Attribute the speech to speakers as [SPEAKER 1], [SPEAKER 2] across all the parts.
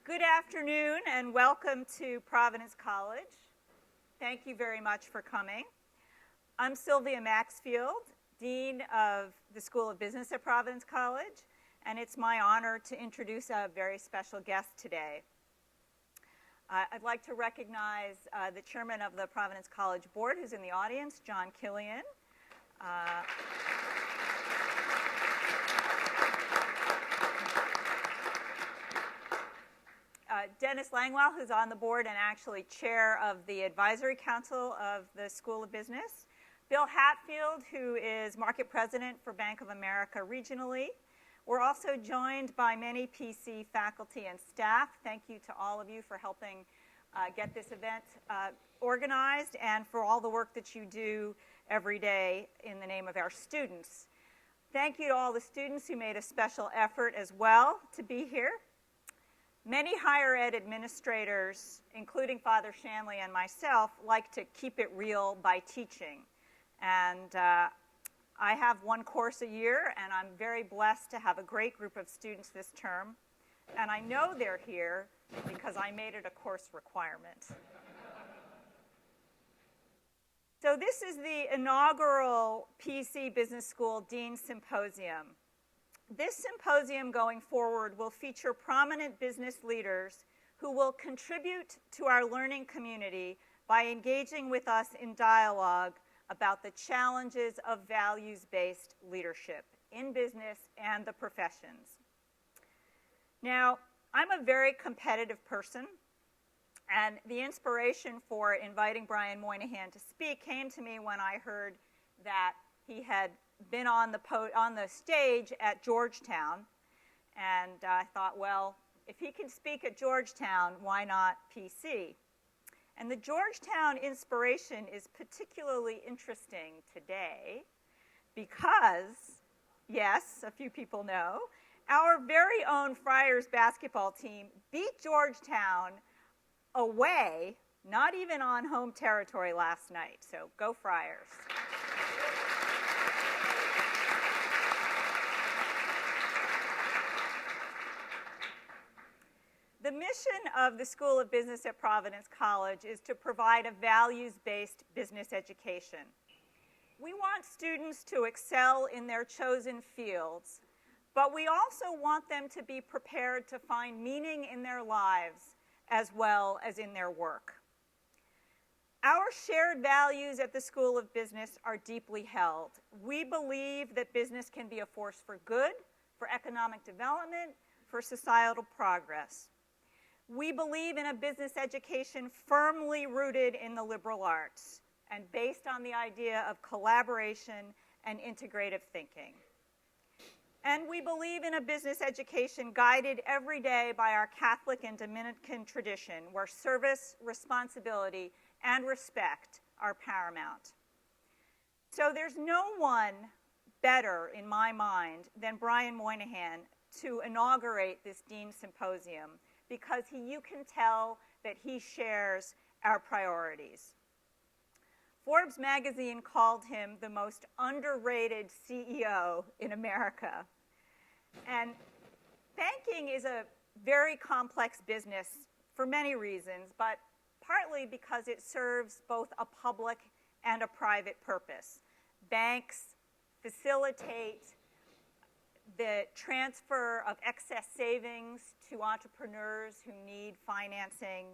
[SPEAKER 1] Good afternoon and welcome to Providence College. Thank you very much for coming. I'm Sylvia Maxfield, Dean of the School of Business at Providence College, and it's my honor to introduce a very special guest today. I'd like to recognize the chairman of the Providence College Board, who's in the audience, John Killian. Dennis Langwell, who's on the board and actually chair of the advisory council of the School of Business. Bill Hatfield, who is market president for Bank of America regionally. We're also joined by many PC faculty and staff. Thank you to all of you for helping get this event organized and for all the work that you do every day in the name of our students. Thank you to all the students who made a special effort as well to be here. Many higher ed administrators, including Father Shanley and myself, like to keep it real by teaching. And I have one course a year, and I'm very blessed to have a great group of students this term. And I know they're here because I made it a course requirement. So this is the inaugural PC Business School Dean Symposium. This symposium going forward will feature prominent business leaders who will contribute to our learning community by engaging with us in dialogue about the challenges of values-based leadership in business and the professions. Now, I'm a very competitive person, and the inspiration for inviting Brian Moynihan to speak came to me when I heard that he had been on the stage at Georgetown, and I thought, well, if he can speak at Georgetown, why not PC? And the Georgetown inspiration is particularly interesting today because, yes, a few people know, our very own Friars basketball team beat Georgetown away, not even on home territory last night. So go Friars. The mission of the School of Business at Providence College is to provide a values-based business education. We want students to excel in their chosen fields, but we also want them to be prepared to find meaning in their lives as well as in their work. Our shared values at the School of Business are deeply held. We believe that business can be a force for good, for economic development, for societal progress. We believe in a business education firmly rooted in the liberal arts and based on the idea of collaboration and integrative thinking. And we believe in a business education guided every day by our Catholic and Dominican tradition, where service, responsibility, and respect are paramount. So there's no one better, in my mind, than Brian Moynihan to inaugurate this Dean Symposium, because you can tell that he shares our priorities. Forbes magazine called him the most underrated CEO in America. And banking is a very complex business for many reasons, but partly because it serves both a public and a private purpose. Banks facilitate the transfer of excess savings to entrepreneurs who need financing.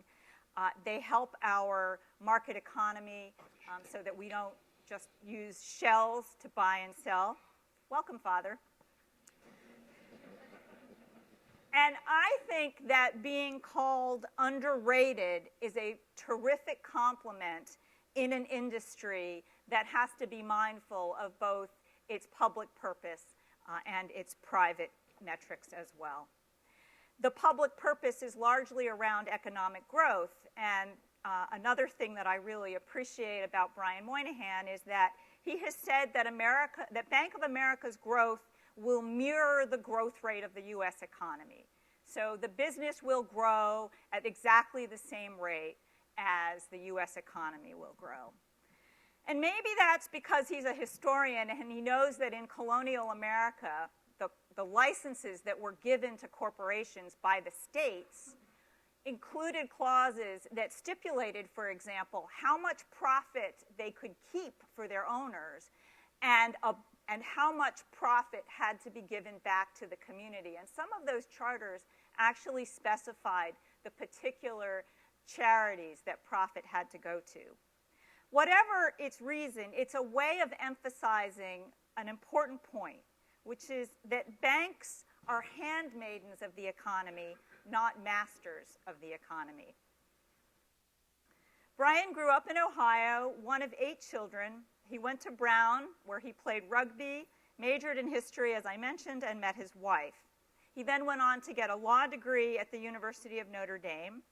[SPEAKER 1] They help our market economy so that we don't just use shells to buy and sell. Welcome, Father. And I think that being called underrated is a terrific compliment in an industry that has to be mindful of both its public purpose and its private metrics as well. The public purpose is largely around economic growth, and another thing that I really appreciate about Brian Moynihan is that he has said that Bank of America's growth will mirror the growth rate of the U.S. economy. So the business will grow at exactly the same rate as the U.S. economy will grow. And maybe that's because he's a historian and he knows that in colonial America, the licenses that were given to corporations by the states included clauses that stipulated, for example, how much profit they could keep for their owners and how much profit had to be given back to the community. And some of those charters actually specified the particular charities that profit had to go to. Whatever its reason, it's a way of emphasizing an important point, which is that banks are handmaidens of the economy, not masters of the economy. Brian grew up in Ohio, one of 8 children. He went to Brown, where he played rugby, majored in history, as I mentioned, and met his wife. He then went on to get a law degree at the University of Notre Dame.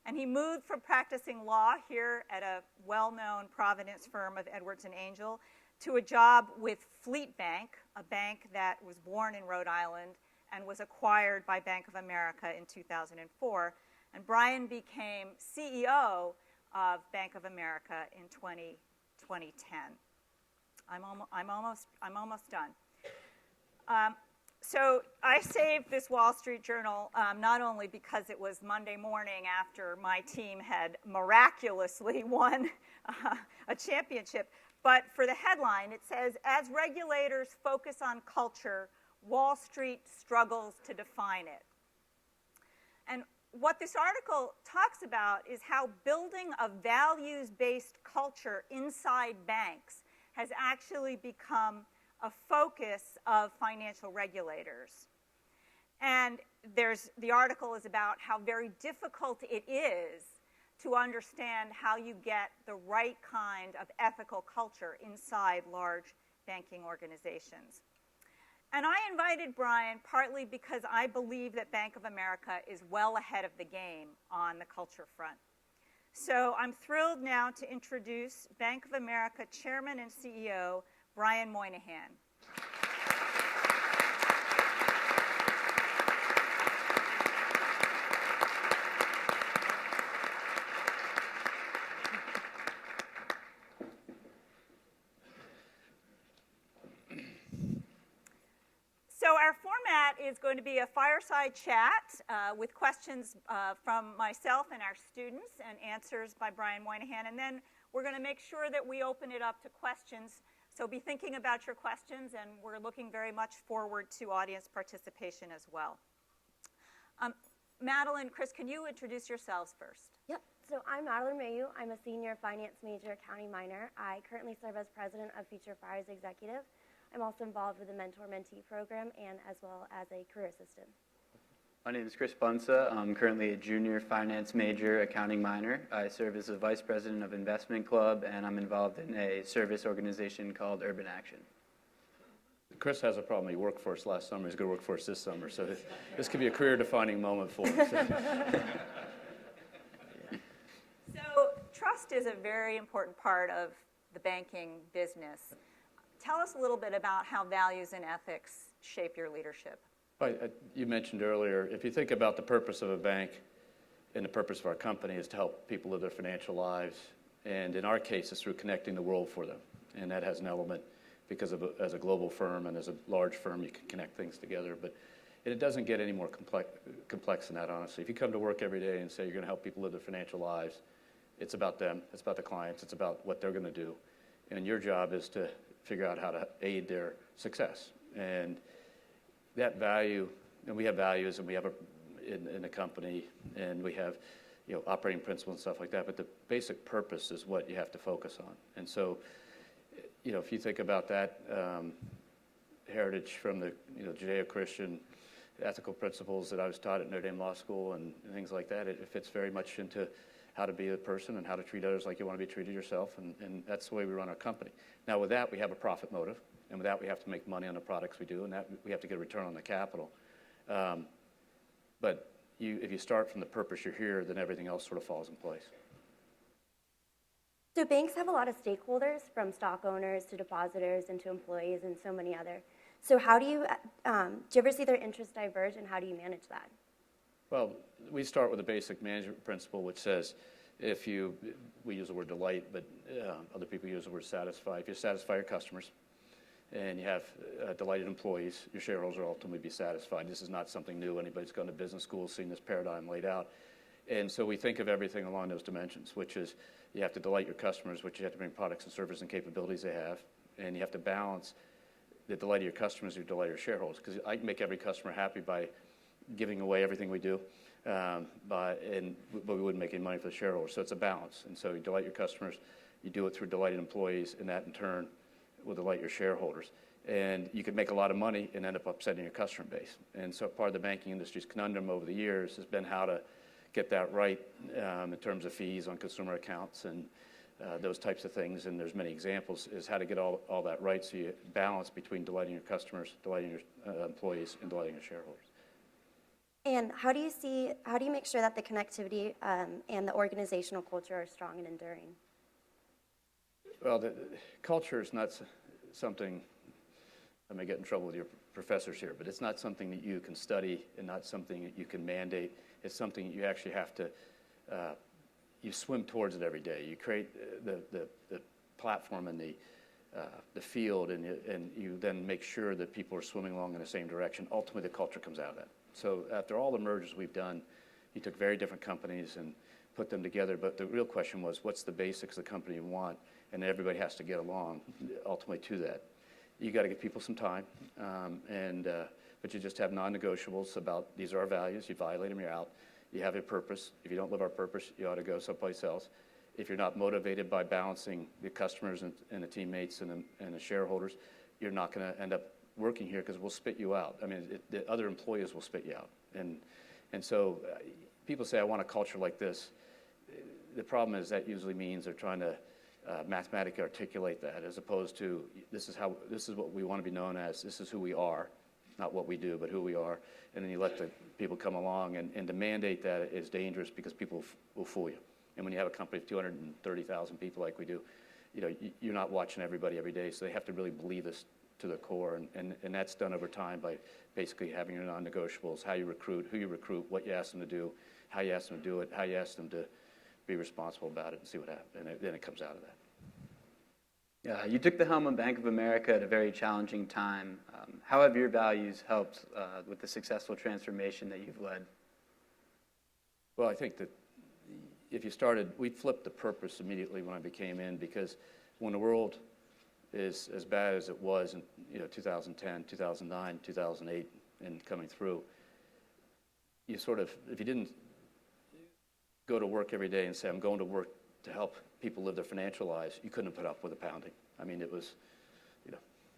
[SPEAKER 1] And he moved from practicing law here at a well-known Providence firm of Edwards and Angel to a job with Fleet Bank, a bank that was born in Rhode Island and was acquired by Bank of America in 2004. And Brian became CEO of Bank of America in 2010. I'm almost done. So I saved this Wall Street Journal not only because it was Monday morning after my team had miraculously won a championship, but for the headline, it says, "As regulators focus on culture, Wall Street struggles to define it." And what this article talks about is how building a values-based culture inside banks has actually become a focus of financial regulators. And the article is about how very difficult it is to understand how you get the right kind of ethical culture inside large banking organizations. And I invited Brian partly because I believe that Bank of America is well ahead of the game on the culture front. So I'm thrilled now to introduce Bank of America Chairman and CEO, Brian Moynihan. So our format is going to be a fireside chat with questions from myself and our students and answers by Brian Moynihan. And then we're going to make sure that we open it up to questions. So be thinking about your questions, and we're looking very much forward to audience participation as well. Madeline, Chris, can you introduce yourselves first?
[SPEAKER 2] Yep. So I'm Madeline Mayu. I'm a senior finance major, accounting minor. I currently serve as president of Future Fires Executive. I'm also involved with the mentor-mentee program and as well as a career assistant.
[SPEAKER 3] My name is Chris Bunsa. I'm currently a junior finance major, accounting minor. I serve as the vice president of Investment Club, and I'm involved in a service organization called Urban Action.
[SPEAKER 4] Chris has a problem. He worked for us last summer. He's going to work for us this summer. So this could be a career-defining moment for us.
[SPEAKER 1] So trust is a very important part of the banking business. Tell us a little bit about how values and ethics shape your leadership.
[SPEAKER 4] You mentioned earlier, if you think about the purpose of a bank and the purpose of our company is to help people live their financial lives. And in our case, it's through connecting the world for them. And that has an element because as a global firm and as a large firm, you can connect things together. But it doesn't get any more complex than that, honestly. If you come to work every day and say you're going to help people live their financial lives, it's about them. It's about the clients. It's about what they're going to do. And your job is to figure out how to aid their success. And that value, and we have values, and we have in the company, and we have operating principles and stuff like that, but the basic purpose is what you have to focus on. And so, if you think about that heritage from the Judeo-Christian ethical principles that I was taught at Notre Dame Law School and things like that, it fits very much into how to be a person and how to treat others like you want to be treated yourself, and that's the way we run our company. Now with that, we have a profit motive, and with that, we have to make money on the products we do, and that we have to get a return on the capital. But if you start from the purpose you're here, then everything else sort of falls in place.
[SPEAKER 2] So banks have a lot of stakeholders, from stock owners to depositors and to employees and so many other. So how do you ever see their interests diverge, and how do you manage that?
[SPEAKER 4] Well, we start with a basic management principle which says we use the word delight, but other people use the word satisfy. If you satisfy your customers and you have delighted employees, your shareholders will ultimately be satisfied. This is not something new. Anybody's gone to business school, seen this paradigm laid out. And so we think of everything along those dimensions, which is you have to delight your customers, which you have to bring products and services and capabilities they have, and you have to balance the delight of your customers with the delight of your shareholders. Because I can make every customer happy by giving away everything we do, but we wouldn't make any money for the shareholders. So it's a balance. And so you delight your customers, you do it through delighted employees, and that in turn will delight your shareholders. And you could make a lot of money and end up upsetting your customer base. And so part of the banking industry's conundrum over the years has been how to get that right in terms of fees on consumer accounts and those types of things. And there's many examples is how to get all that right so you balance between delighting your customers, delighting your employees, and delighting your shareholders.
[SPEAKER 2] And how do you make sure that the connectivity and the organizational culture are strong and enduring?
[SPEAKER 4] Well, the culture is not something, I may get in trouble with your professors here, but it's not something that you can study and not something that you can mandate. It's something that you actually have to, you swim towards it every day. You create the platform and the field, and you then make sure that people are swimming along in the same direction. Ultimately, the culture comes out of that. So after all the mergers we've done, you took very different companies and put them together, but the real question was, what's the basics of the company you want? And everybody has to get along, ultimately, to that. You got to give people some time, but you just have non-negotiables about these are our values. You violate them, you're out. You have a purpose. If you don't live our purpose, you ought to go someplace else. If you're not motivated by balancing the customers and the teammates and the shareholders, you're not going to end up working here because we'll spit you out. I mean, the other employees will spit you out. And so people say, I want a culture like this. The problem is that usually means they're trying to mathematically articulate that as opposed to this is what we want to be known as. This is who we are, not what we do, but who we are. And then you let the people come along, and to mandate that is dangerous because people will fool you. And when you have a company of 230,000 people like we do, you're not watching everybody every day, so they have to really believe this to the core, and that's done over time by basically having your non-negotiables, how you recruit, who you recruit, what you ask them to do, how you ask them to do it, how you ask them to be responsible about it and see what happens, and then it comes out of that.
[SPEAKER 3] Yeah, you took the helm of Bank of America at a very challenging time. How have your values helped with the successful transformation that you've led?
[SPEAKER 4] Well, I think that we flipped the purpose immediately when I came in, because when the world is as bad as it was in 2010, 2009, 2008, and coming through, you sort of, if you didn't go to work every day and say, I'm going to work to help people live their financial lives, you couldn't have put up with the pounding. I mean, it was,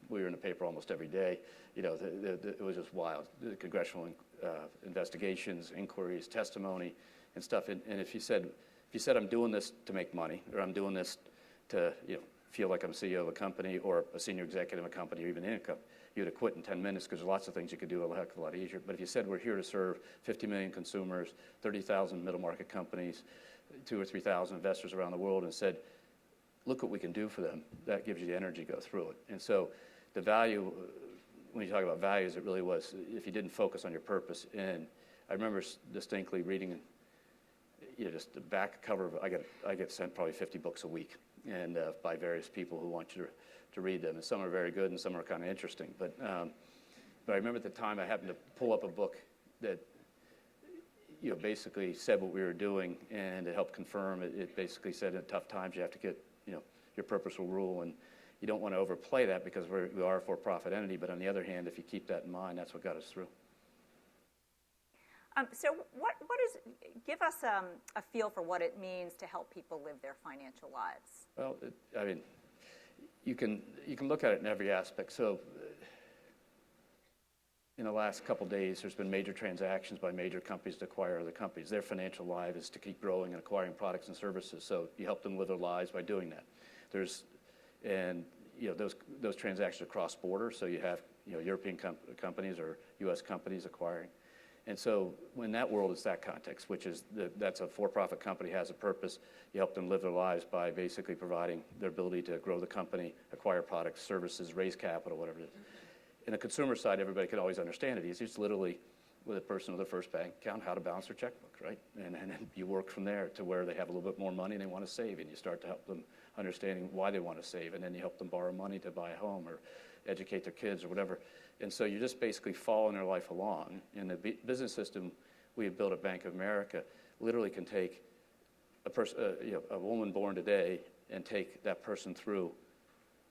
[SPEAKER 4] we were in the paper almost every day. It was just wild. The congressional investigations, inquiries, testimony, and stuff. And if you said I'm doing this to make money, or I'm doing this to feel like I'm CEO of a company or a senior executive of a company or even income, you'd have quit in 10 minutes because there's lots of things you could do a heck of a lot easier. But if you said we're here to serve 50 million consumers, 30,000 middle market companies, 2,000 or 3,000 investors around the world, and said, look what we can do for them, that gives you the energy to go through it. And so the value, when you talk about values, it really was if you didn't focus on your purpose. And I remember distinctly reading just the back cover of, I get sent probably 50 books a week, and by various people who want you to read them. And some are very good and some are kind of interesting. But I remember at the time I happened to pull up a book that basically said what we were doing, and it helped confirm it. It basically said in tough times you have to get, your purpose will rule, and you don't want to overplay that because we are a for-profit entity. But on the other hand, if you keep that in mind, that's what got us through.
[SPEAKER 1] So give us a feel for what it means to help people live their financial lives.
[SPEAKER 4] Well, you can look at it in every aspect. So in the last couple of days, there's been major transactions by major companies to acquire other companies. Their financial life is to keep growing and acquiring products and services. So you help them live their lives by doing that. Those transactions are cross-border. So you have European companies or U.S. companies acquiring. And so when that world is that context, which is that's a for-profit company, has a purpose, you help them live their lives by basically providing their ability to grow the company, acquire products, services, raise capital, whatever it is. In the consumer side, everybody can always understand it. It's just literally with a person with a first bank account, how to balance their checkbook, right? And then you work from there to where they have a little bit more money and they want to save, and you start to help them understanding why they want to save, and then you help them borrow money to buy a home or educate their kids or whatever. And so you're just basically following their life along. And the business system we have built at Bank of America literally can take a person, a woman born today, and take that person through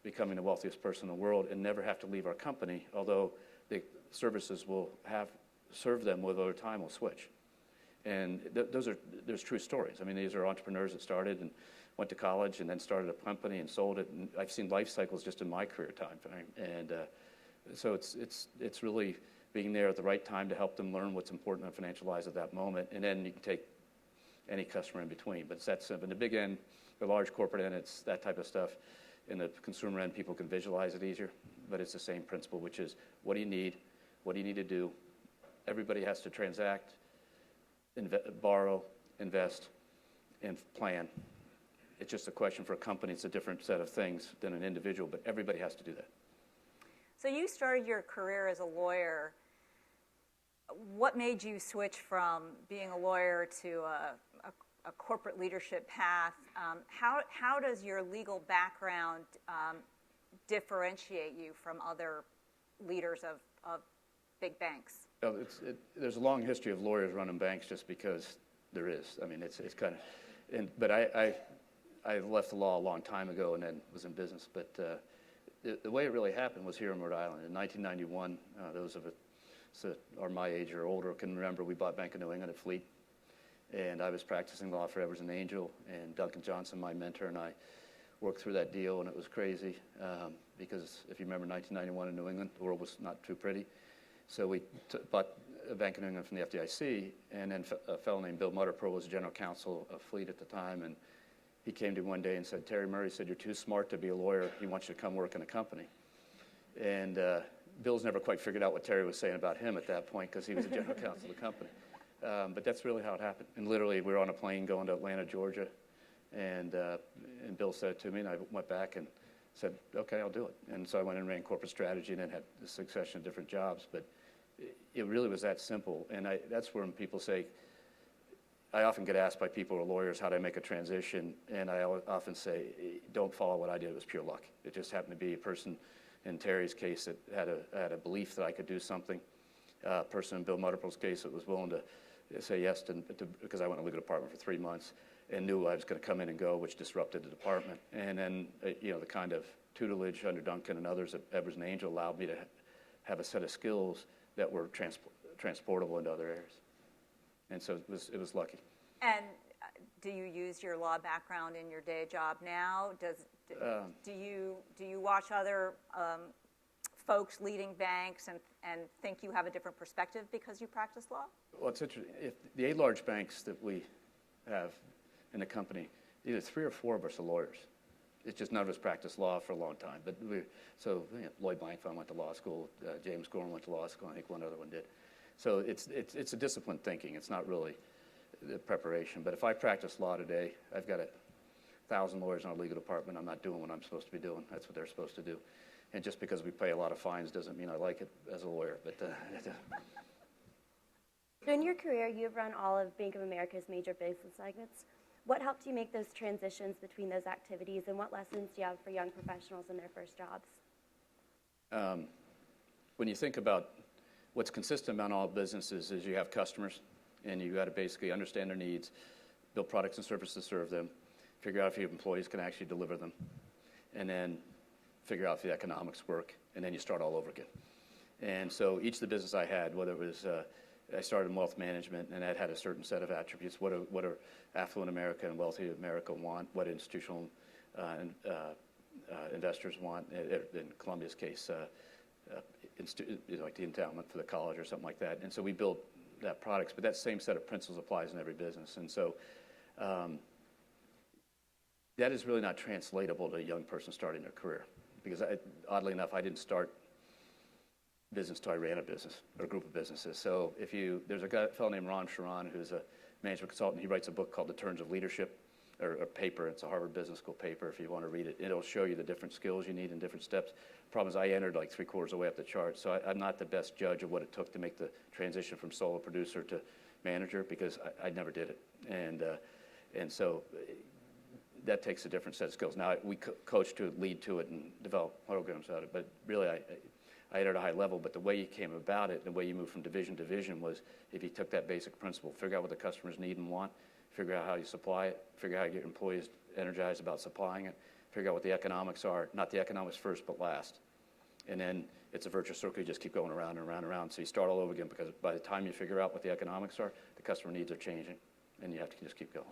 [SPEAKER 4] becoming the wealthiest person in the world and never have to leave our company, although the services will serve them with over time will switch. And there's true stories. I mean, these are entrepreneurs that started and went to college and then started a company and sold it. And I've seen life cycles just in my career time frame. And so it's really being there at the right time to help them learn what's important in financial lives at that moment. And then you can take any customer in between. But it's that simple. In the big end, the large corporate end, it's that type of stuff. In the consumer end, people can visualize it easier. But it's the same principle, which is what do you need? What do you need to do? Everybody has to transact, borrow, invest, and plan. It's just a question for a company. It's a different set of things than an individual, but everybody has to do that.
[SPEAKER 1] So you started your career as a lawyer. What made you switch from being a lawyer to a corporate leadership path? How does your legal background differentiate you from other leaders of big banks?
[SPEAKER 4] Well, there's a long history of lawyers running banks just because there is. I mean, it's kind of, but I left the law a long time ago and then was in business. But the way it really happened was here in Rhode Island. In 1991, those of us that are my age or older can remember we bought Bank of New England at Fleet. And I was practicing law for Evers and Angel, and Duncan Johnson, my mentor, and I worked through that deal, and it was crazy because if you remember 1991 in New England, the world was not too pretty. So we bought Bank of New England from the FDIC, and then a fellow named Bill Mutterpearl was general counsel of Fleet at the time, and he came to me one day and said, Terry Murray said, you're too smart to be a lawyer. He wants you to come work in a company. And Bill's never quite figured out what Terry was saying about him at that point because he was the general counsel of the company. But that's really how it happened. And literally, we were on a plane going to Atlanta, Georgia, and Bill said it to me, and I went back and said, okay, I'll do it. And so I went and ran corporate strategy and then had a succession of different jobs. But it really was that simple. And that's where people say, I often get asked by people who are lawyers, how do I make a transition? And I often say, don't follow what I did. It was pure luck. It just happened to be a person, in Terry's case, that had a belief that I could do something. A person in Bill Mutterpearl's case that was willing to say yes because I went to the legal department for 3 months and knew I was going to come in and go, which disrupted the department. And then, the kind of tutelage under Duncan and others at Evers and Angel allowed me to have a set of skills that were transportable into other areas. And so it was lucky.
[SPEAKER 1] And do you use your law background in your day job now? Do you watch other folks leading banks and think you have a different perspective because you practice law?
[SPEAKER 4] Well, it's interesting. If the 8 large banks that we have in the company, either 3 or 4 of us are lawyers. It's just none of us practiced law for a long time. But Lloyd Blankfein went to law school. James Gorham went to law school. I think one other one did. So it's a disciplined thinking. It's not really the preparation. But if I practice law today, I've got 1,000 lawyers in our legal department. I'm not doing what I'm supposed to be doing. That's what they're supposed to do. And just because we pay a lot of fines doesn't mean I like it as a lawyer. But
[SPEAKER 2] So in your career, you've run all of Bank of America's major business segments. What helped you make those transitions between those activities, and what lessons do you have for young professionals in their first jobs?
[SPEAKER 4] When you think about what's consistent about all businesses is you have customers, and you got to basically understand their needs, build products and services to serve them, figure out if your employees can actually deliver them, and then figure out if the economics work, and then you start all over again. And so each of the business I had, whether it was I started in wealth management, and that had a certain set of attributes. What are affluent America and wealthy America want? What institutional investors want? In Columbia's case, like the endowment for the college or something like that. And so we built that products, but that same set of principles applies in every business. And so that is really not translatable to a young person starting their career, because oddly enough, I didn't start business till I ran a business or a group of businesses. So there's a fellow named Ron Sharon who's a management consultant. He writes a book called The Terms of Leadership, or a paper. It's a Harvard Business School paper if you want to read it. It'll show you the different skills you need in different steps. Problem is I entered like 3/4 of the way up the chart, so I'm not the best judge of what it took to make the transition from solo producer to manager, because I never did it. And so that takes a different set of skills. Now, we coach to lead to it and develop programs out of it, but really I had it at a high level, but the way you came about it, the way you moved from division to division was if you took that basic principle, figure out what the customers need and want, figure out how you supply it, figure out how to get your employees energized about supplying it, figure out what the economics are, not the economics first, but last. And then it's a virtuous circle. You just keep going around and around and around. So you start all over again, because by the time you figure out what the economics are, the customer needs are changing, and you have to just keep going.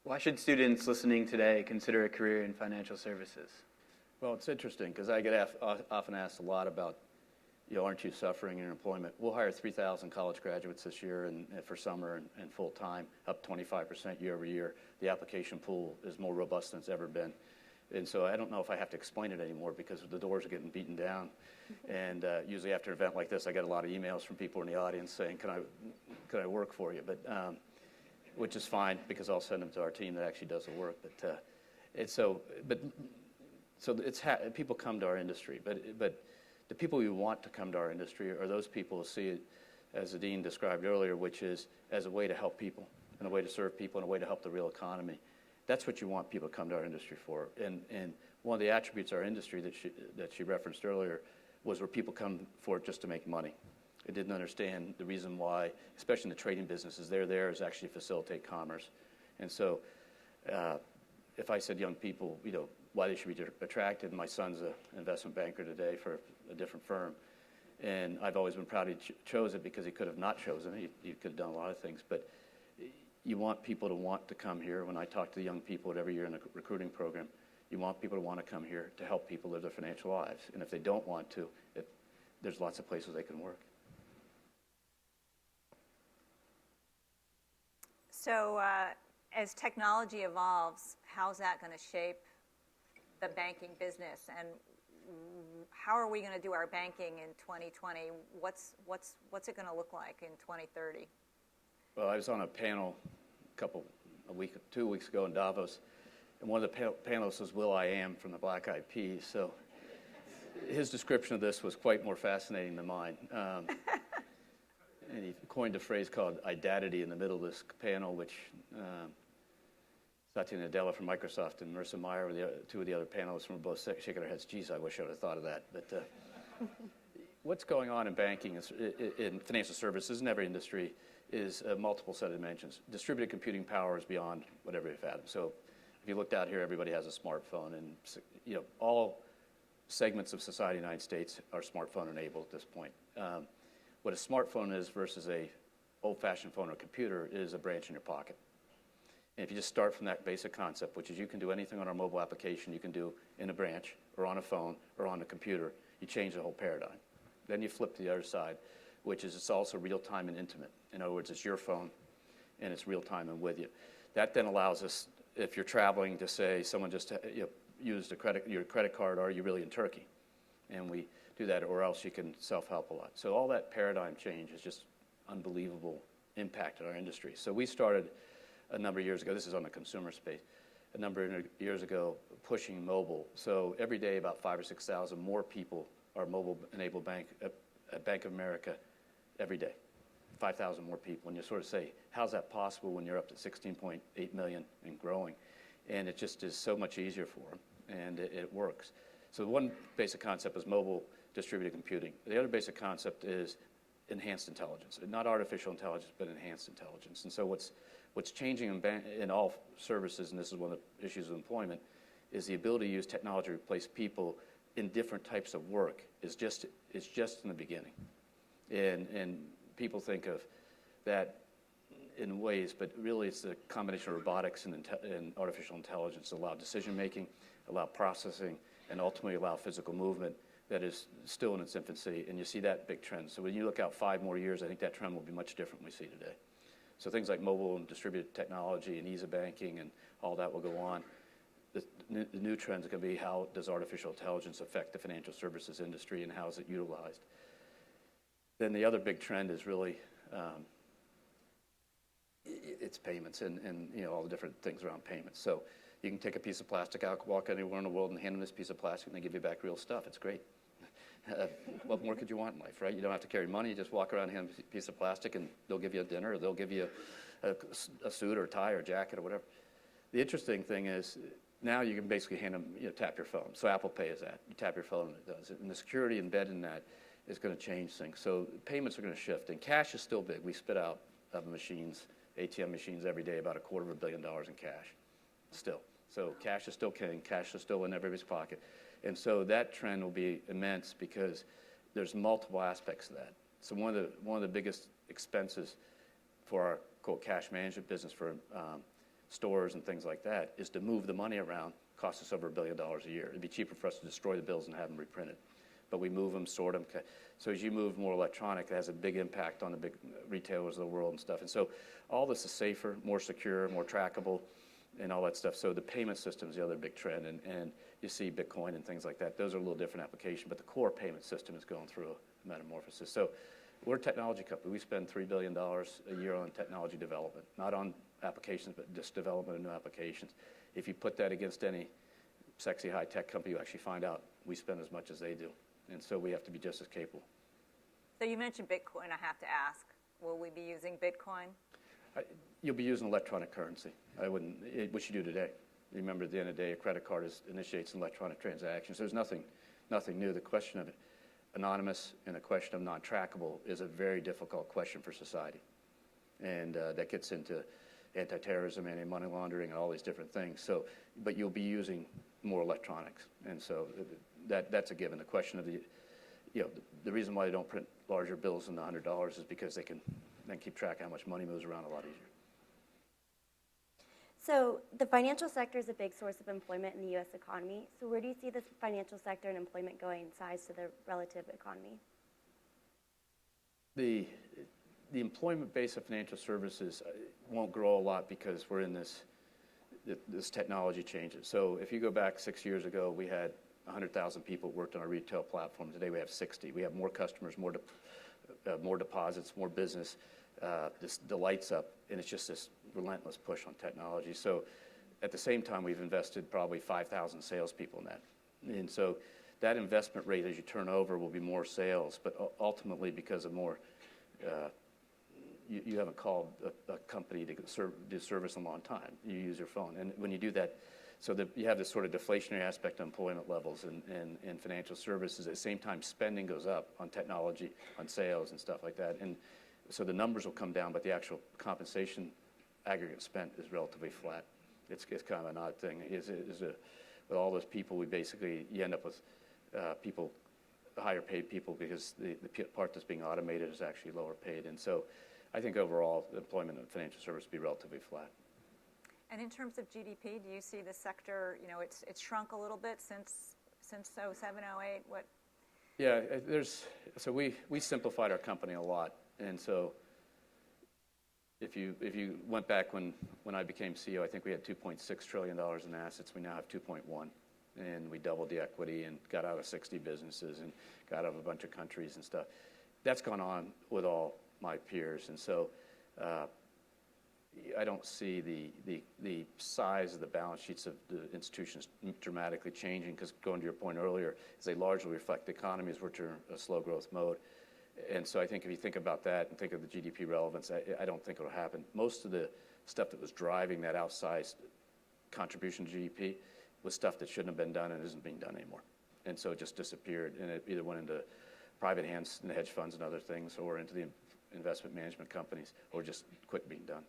[SPEAKER 3] Why should students listening today consider a career in financial services?
[SPEAKER 4] Well, it's interesting because I get often asked a lot about, aren't you suffering in your employment? We'll hire 3,000 college graduates this year and for summer and full time, up 25% year over year. The application pool is more robust than it's ever been. And so I don't know if I have to explain it anymore, because the doors are getting beaten down. And usually after an event like this, I get a lot of emails from people in the audience saying, can I work for you? But which is fine, because I'll send them to our team that actually does the work. People come to our industry, but the people who want to come to our industry are those people who see it, as the dean described earlier, which is as a way to help people, and a way to serve people, and a way to help the real economy. That's what you want people to come to our industry for. And one of the attributes of our industry that she referenced earlier was where people come for it just to make money. They didn't understand the reason why, especially in the trading businesses, they're there is actually to facilitate commerce. And so if I said young people, why they should be attracted, my son's an investment banker today for a different firm. And I've always been proud he chose it, because he could have not chosen it. He could have done a lot of things. But you want people to want to come here. When I talk to the young people every year in the recruiting program, you want people to want to come here to help people live their financial lives. And if they don't want to, there's lots of places they can work.
[SPEAKER 1] So as technology evolves, how's that going to shape the banking business? And how are we going to do our banking in 2020? What's it going to look like in 2030?
[SPEAKER 4] Well, I was on a panel 2 weeks ago in Davos, and one of the panelists was will.i.am from the Black Eyed Peas. So his description of this was quite more fascinating than mine. And he coined a phrase called "idadity" in the middle of this panel, which Satya Nadella from Microsoft and Marissa Meyer, two of the other panelists, were both shaking their heads. Geez, I wish I would have thought of that. But what's going on in banking, in financial services, in every industry, is a multiple set of dimensions. Distributed computing power is beyond whatever you've had. So if you looked out here, everybody has a smartphone, and all segments of society in the United States are smartphone enabled at this point. What a smartphone is versus a old-fashioned phone or computer is a branch in your pocket. And if you just start from that basic concept, which is you can do anything on our mobile application you can do in a branch or on a phone or on a computer, you change the whole paradigm. Then you flip to the other side, which is it's also real-time and intimate. In other words, it's your phone, and it's real-time and with you. That then allows us, if you're traveling, to say someone just used your credit card, are you really in Turkey? And we do that, or else you can self-help a lot. So all that paradigm change is just unbelievable impact in our industry. So we started a number of years ago, this is on the consumer space, a number of years ago, pushing mobile. So every day about 5,000 or 6,000 more people are mobile-enabled at Bank of America every day. 5,000 more people. And you sort of say, how's that possible when you're up to 16.8 million and growing? And it just is so much easier for them, and it works. So one basic concept is mobile distributed computing. The other basic concept is enhanced intelligence. Not artificial intelligence, but enhanced intelligence. And so what's changing in all services, and this is one of the issues of employment, is the ability to use technology to replace people in different types of work is just in the beginning. And people think of that in ways, but really it's the combination of robotics and artificial intelligence that allow decision-making, allow processing, and ultimately allow physical movement that is still in its infancy, and you see that big trend. So when you look out 5 more years, I think that trend will be much different than we see today. So things like mobile and distributed technology and ease of banking and all that will go on. The new trend is going to be how does artificial intelligence affect the financial services industry and how is it utilized? Then the other big trend is really it's payments and all the different things around payments. So you can take a piece of plastic out, walk anywhere in the world and hand them this piece of plastic and they give you back real stuff. It's great. What more could you want in life, right? You don't have to carry money. You just walk around and hand them a piece of plastic and they'll give you a dinner or they'll give you a suit or a tie or a jacket or whatever. The interesting thing is Now you can basically hand them, tap your phone. So Apple Pay is that. You tap your phone and it does it. And the security embedded in that is going to change things. So payments are going to shift. And cash is still big. We spit out of machines, ATM machines every day, about $250 million in cash still. So cash is still king. Cash is still in everybody's pocket. And so that trend will be immense because there's multiple aspects of that. So one of the biggest expenses for our quote cash management business for stores and things like that is to move the money around. Costs us over $1 billion a year. It'd be cheaper for us to destroy the bills and have them reprinted. But we move them, sort them. So as you move more electronic, it has a big impact on the big retailers of the world and stuff. And so all this is safer, more secure, more trackable, and all that stuff. So the payment system is the other big trend. And you see Bitcoin and things like that. Those are a little different application, but the core payment system is going through a metamorphosis. So we're a technology company. We spend $3 billion a year on technology development, not on applications, but just development of new applications. If you put that against any sexy high-tech company, you actually find out we spend as much as they do. And so we have to be just as capable.
[SPEAKER 1] So you mentioned Bitcoin. I have to ask, will we be using Bitcoin?
[SPEAKER 4] You'll be using electronic currency. What you do today. Remember, at the end of the day, a credit card initiates an electronic transaction. So there's nothing new. The question of anonymous and the question of non-trackable is a very difficult question for society. And that gets into anti-terrorism, anti-money laundering, and all these different things. So, but you'll be using more electronics. And so that's a given. The question of the reason why they don't print larger bills than $100 is because they can then keep track of how much money moves around a lot easier.
[SPEAKER 2] So the financial sector is a big source of employment in the U.S. economy. So where do you see the financial sector and employment going in size to the relative economy?
[SPEAKER 4] The employment base of financial services won't grow a lot because we're in this technology changes. So if you go back 6 years ago, we had 100,000 people worked on our retail platform. Today we have 60. We have more customers, more deposits, more business. The lights up, and it's just this relentless push on technology. So at the same time, we've invested probably 5,000 salespeople in that. And so that investment rate as you turn over will be more sales, but ultimately because of more, you haven't called a company to do service in a long time. You use your phone. And when you do that, so you have this sort of deflationary aspect of employment levels and financial services. At the same time, spending goes up on technology, on sales and stuff like that. And so the numbers will come down, but the actual compensation aggregate spent is relatively flat. It's kind of an odd thing. With all those people, you end up with higher paid people because the part that's being automated is actually lower paid. And so I think overall, the employment in financial services will be relatively flat.
[SPEAKER 1] And in terms of GDP, do you see the sector, it's shrunk a little bit since 07, 08? What?
[SPEAKER 4] Yeah, so we simplified our company a lot. And so if you went back when I became CEO, I think we had $2.6 trillion in assets. We now have 2.1. And we doubled the equity and got out of 60 businesses and got out of a bunch of countries and stuff. That's gone on with all my peers. And so I don't see the size of the balance sheets of the institutions dramatically changing because going to your point earlier, is they largely reflect economies which are in a slow growth mode. And so I think if you think about that and think of the GDP relevance, I don't think it'll happen. Most of the stuff that was driving that outsized contribution to GDP was stuff that shouldn't have been done and isn't being done anymore. And so it just disappeared, and it either went into private hands and the hedge funds and other things, or into the investment management companies, or just quit being done.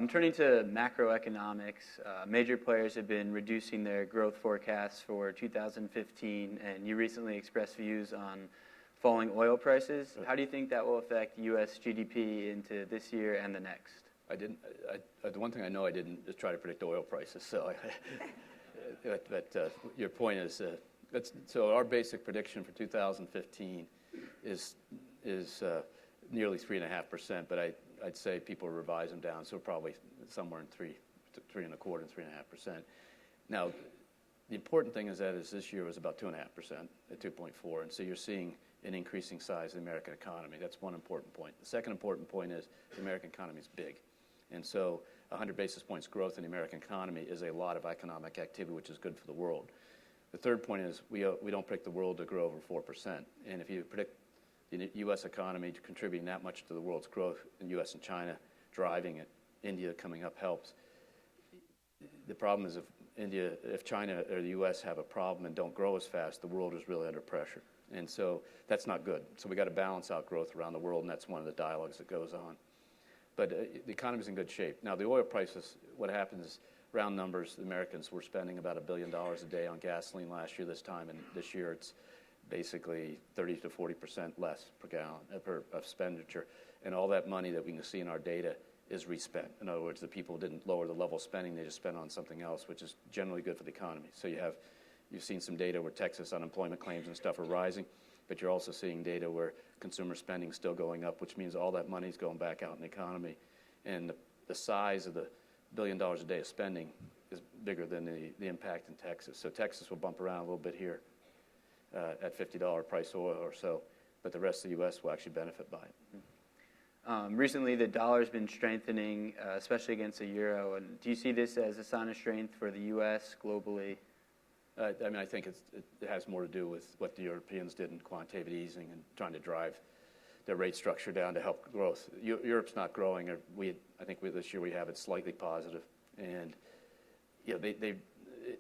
[SPEAKER 3] Turning to macroeconomics, major players have been reducing their growth forecasts for 2015, and you recently expressed views on falling oil prices. How do you think that will affect U.S. GDP into this year and the next?
[SPEAKER 4] The one thing I know I didn't is try to predict oil prices. So, but your point is, so our basic prediction for 2015 is nearly 3.5%, but I'd say people revise them down, so probably somewhere in 3.25% and 3.5%. Now, the important thing is that this year was about 2.5% at 2.4%, and so you're seeing an increasing size of the American economy. That's one important point. The second important point is the American economy is big, and so 100 basis points growth in the American economy is a lot of economic activity, which is good for the world. The third point is we don't predict the world to grow over 4%, and if you predict the U.S. economy contributing that much to the world's growth, in U.S. and China driving it, India coming up helps. the problem is if China or the U.S. have a problem and don't grow as fast, the world is really under pressure. And so that's not good. So we got to balance out growth around the world, and that's one of the dialogues that goes on. But the economy's in good shape. Now, the oil prices, what happens is, round numbers, the Americans were spending about $1 billion a day on gasoline last year this time, and this year it's basically 30 to 40% less per gallon per expenditure. And all that money that we can see in our data is respent. In other words, the people didn't lower the level of spending, they just spent on something else, which is generally good for the economy. So you've seen some data where Texas unemployment claims and stuff are rising, but you're also seeing data where consumer spending is still going up, which means all that money is going back out in the economy. And the size of the $1 billion a day of spending is bigger than the impact in Texas. So Texas will bump around a little bit here at $50 price oil or so, but the rest of the U.S. will actually benefit by it.
[SPEAKER 3] Recently, the dollar's been strengthening, especially against the euro. And do you see this as a sign of strength for the U.S. globally?
[SPEAKER 4] I mean, I think it has more to do with what the Europeans did in quantitative easing and trying to drive their rate structure down to help growth. Europe's not growing. I think this year we have it slightly positive. And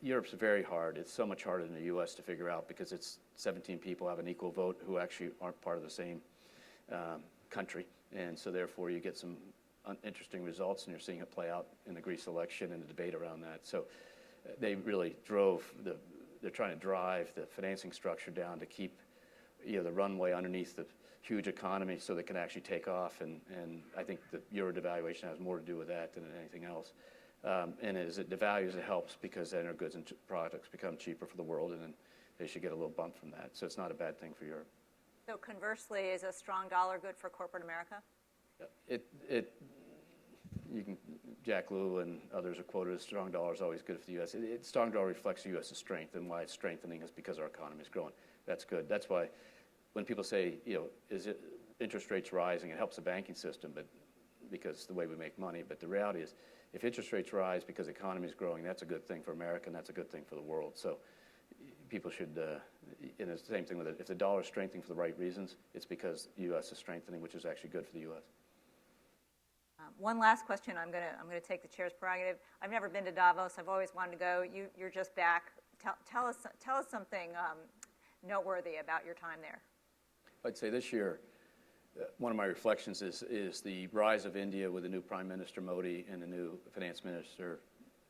[SPEAKER 4] Europe's very hard. It's so much harder than the U.S. to figure out because it's 17 people have an equal vote who actually aren't part of the same country. And so therefore you get some interesting results, and you're seeing it play out in the Greece election and the debate around that. So they really they're trying to drive the financing structure down to keep the runway underneath the huge economy so they can actually take off. And I think the euro devaluation has more to do with that than anything else. And as it devalues, it helps because then our goods and products become cheaper for the world, and then they should get a little bump from that. So it's not a bad thing for Europe.
[SPEAKER 1] So conversely, is a strong dollar good for corporate America?
[SPEAKER 4] Jack Lew and others are quoted as strong dollar is always good for the U.S. Strong dollar reflects the U.S.'s strength, and why it's strengthening is because our economy is growing. That's good. That's why when people say, is it interest rates rising, it helps the banking system, but because the way we make money. But the reality is, if interest rates rise because the economy is growing, that's a good thing for America, and that's a good thing for the world. So people should, and it's the same thing with it. If the dollar is strengthening for the right reasons, it's because the U.S. is strengthening, which is actually good for the U.S.
[SPEAKER 1] One last question. I'm gonna take the chair's prerogative. I've never been to Davos. I've always wanted to go. You're just back. Tell us something noteworthy about your time there.
[SPEAKER 4] I'd say this year, one of my reflections is the rise of India with the new Prime Minister Modi and the new Finance Minister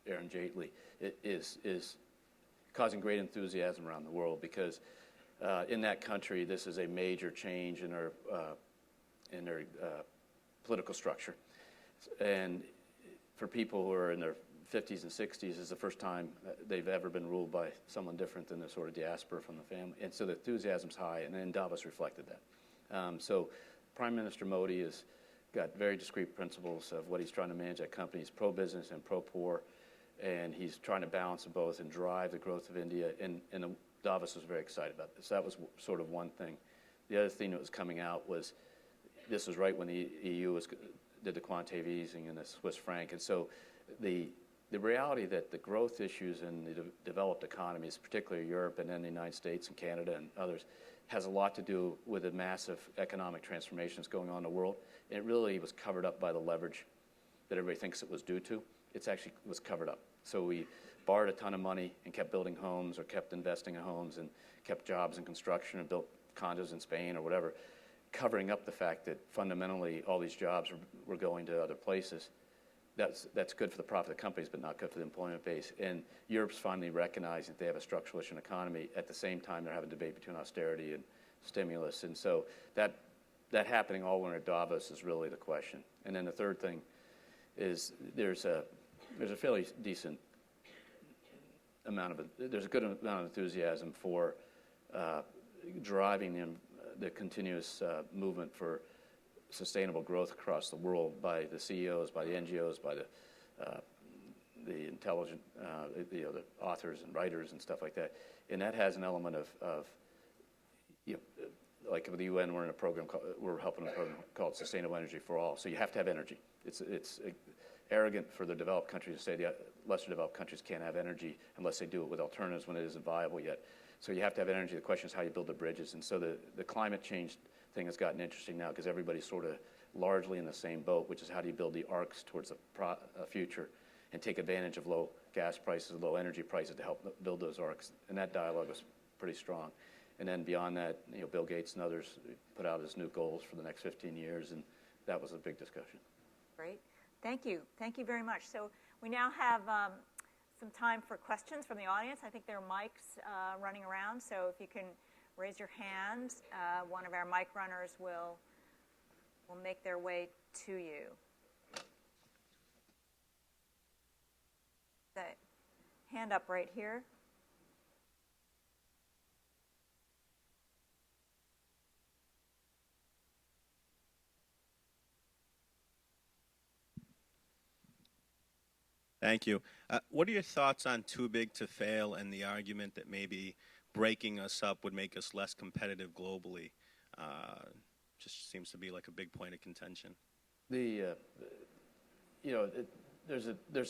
[SPEAKER 4] Arun Jaitley. It is causing great enthusiasm around the world because in that country, this is a major change in their political structure. And for people who are in their 50s and 60s, it's the first time they've ever been ruled by someone different than the sort of diaspora from the family. And so the enthusiasm's high, and then Davos reflected that. So Prime Minister Modi has got very discrete principles of what he's trying to manage that company. He's pro-business and pro-poor, and he's trying to balance them both and drive the growth of India. And Davos was very excited about this. That was sort of one thing. The other thing that was coming out was, this was right when the EU did the quantitative easing and the Swiss franc. And so the reality that the growth issues in the developed economies, particularly Europe and then the United States and Canada and others, has a lot to do with the massive economic transformations going on in the world. And it really was covered up by the leverage that everybody thinks it was due to. It actually was covered up. So we borrowed a ton of money and kept building homes or kept investing in homes and kept jobs in construction and built condos in Spain or whatever, covering up the fact that fundamentally all these jobs were going to other places. That's good for the profit of the companies, but not good for the employment base. And Europe's finally recognizing that they have a structural issue in the economy. At the same time, they're having a debate between austerity and stimulus. And so that happening all when at Davos is really the question. And then the third thing is there's a fairly decent there's a good amount of enthusiasm for driving the continuous movement for sustainable growth across the world by the CEOs, by the NGOs, by the intelligent, the authors and writers and stuff like that. And that has an element of like with the UN, we're helping a program called Sustainable Energy for All. So you have to have energy. It's arrogant for the developed countries to say the lesser developed countries can't have energy unless they do it with alternatives when it isn't viable yet. So you have to have energy. The question is how you build the bridges. And so the climate change thing has gotten interesting now because everybody's sort of largely in the same boat, which is how do you build the arcs towards a future and take advantage of low gas prices, low energy prices to help build those arcs. And that dialogue was pretty strong. And then beyond that, Bill Gates and others put out his new goals for the next 15 years, and that was a big discussion.
[SPEAKER 1] Great. Thank you. Thank you very much. So we now have some time for questions from the audience. I think there are mics running around, so if you can raise your hand, one of our mic runners will make their way to you. The hand up right here.
[SPEAKER 5] Thank you. What are your thoughts on too big to fail and the argument that maybe breaking us up would make us less competitive globally? Just seems to be like a big point of contention.
[SPEAKER 4] There's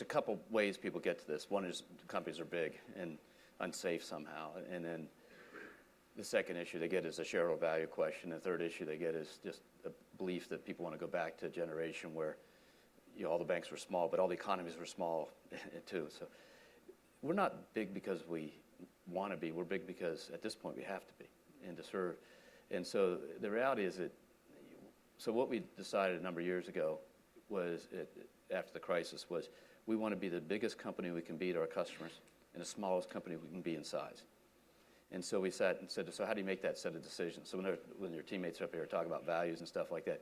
[SPEAKER 4] a couple ways people get to this. One is companies are big and unsafe somehow, and then the second issue they get is a shareholder value question. The third issue they get is just a belief that people want to go back to a generation where all the banks were small, but all the economies were small too. So we're not big because we want to be. We're big because at this point we have to be and to serve. And so the reality is that, so what we decided a number of years ago was, after the crisis, was we want to be the biggest company we can be to our customers and the smallest company we can be in size. And so we sat and said, so how do you make that set of decisions? So when your teammates are up here talking about values and stuff like that,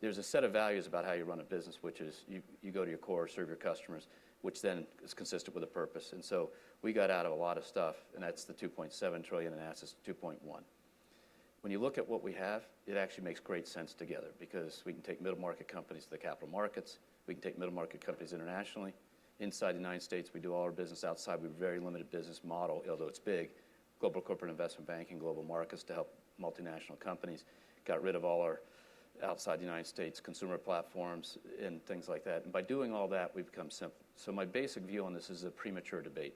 [SPEAKER 4] there's a set of values about how you run a business, which is you go to your core, serve your customers, which then is consistent with a purpose. And so we got out of a lot of stuff, and that's the $2.7 trillion in assets to $2.1. When you look at what we have, it actually makes great sense together because we can take middle market companies to the capital markets. We can take middle market companies internationally. Inside the United States, we do all our business outside. We have a very limited business model, although it's big. Global corporate investment banking, global markets to help multinational companies. Got rid of all our outside the United States consumer platforms and things like that. And by doing all that, we've become simple. So my basic view on this is a premature debate.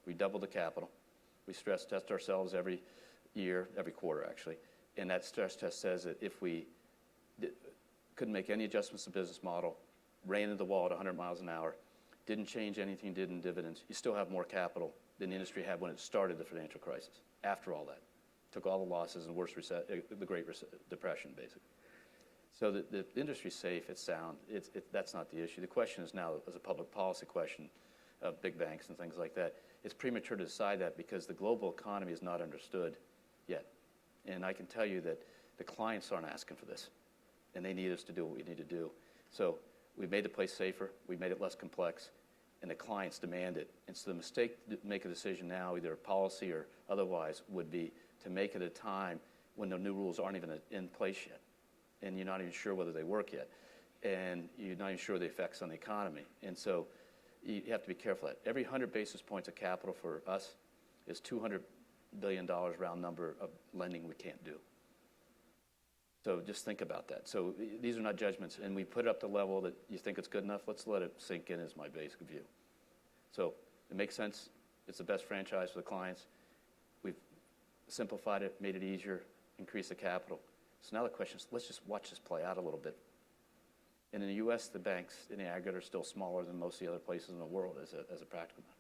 [SPEAKER 4] We double the capital. We stress test ourselves every year, every quarter actually. And that stress test says that if we couldn't make any adjustments to the business model, ran into the wall at 100 miles an hour, didn't change anything, did in dividends, you still have more capital than the industry had when it started the financial crisis. After all that, took all the losses and the Great Depression, basically. So the industry's safe, it's sound. That's not the issue. The question is now, as a public policy question of big banks and things like that, it's premature to decide that because the global economy is not understood yet. And I can tell you that the clients aren't asking for this, and they need us to do what we need to do. So we made the place safer, we made it less complex, and the clients demand it. And so the mistake to make a decision now, either policy or otherwise, would be to make it at a time when the new rules aren't even in place yet, and you're not even sure whether they work yet, and you're not even sure the effects on the economy. And so you have to be careful of that. Every 100 basis points of capital for us is $200 billion round number of lending we can't do. So just think about that. So these are not judgments, and we put it up to the level that you think it's good enough. Let's let it sink in is my basic view. So it makes sense. It's the best franchise for the clients. We've simplified it, made it easier, increased the capital. So now the question is, let's just watch this play out a little bit. And in the U.S., the banks in the aggregate are still smaller than most of the other places in the world as a practical matter.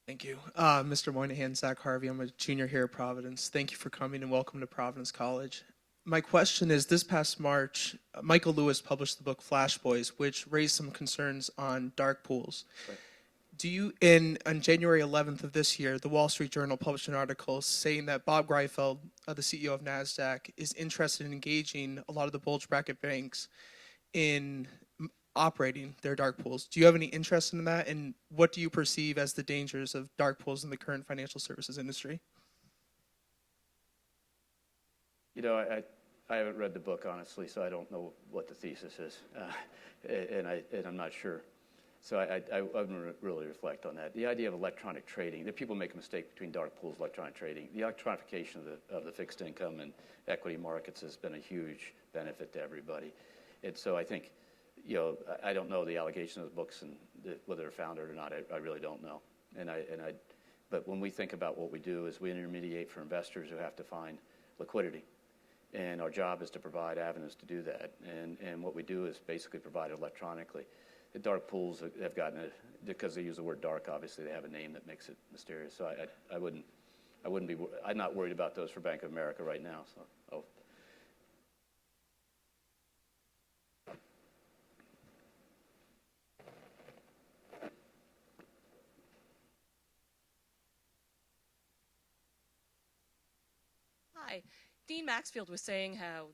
[SPEAKER 6] Thank you. Mr. Moynihan, Zach Harvey. I'm a junior here at Providence. Thank you for coming and welcome to Providence College. My question is, this past March, Michael Lewis published the book Flash Boys, which raised some concerns on dark pools.
[SPEAKER 4] Right.
[SPEAKER 6] On January 11th of this year, the Wall Street Journal published an article saying that Bob Greifeld, the CEO of NASDAQ, is interested in engaging a lot of the bulge bracket banks in operating their dark pools. Do you have any interest in that, and what do you perceive as the dangers of dark pools in the current financial services industry?
[SPEAKER 4] I haven't read the book, honestly, so I don't know what the thesis is, and I'm not sure. So I wouldn't really reflect on that. The idea of electronic trading, that people make a mistake between dark pools and electronic trading. The electronification of the fixed income and equity markets has been a huge benefit to everybody. And so I think, I don't know the allegation of the books and whether they're founded or not. I really don't know. But when we think about what we do is we intermediate for investors who have to find liquidity. And our job is to provide avenues to do that. And what we do is basically provide it electronically. The dark pools have gotten it, because they use the word dark, obviously they have a name that makes it mysterious. So I'm not worried about those for Bank of America right now. So,
[SPEAKER 7] Hi. Dean Maxfield was saying how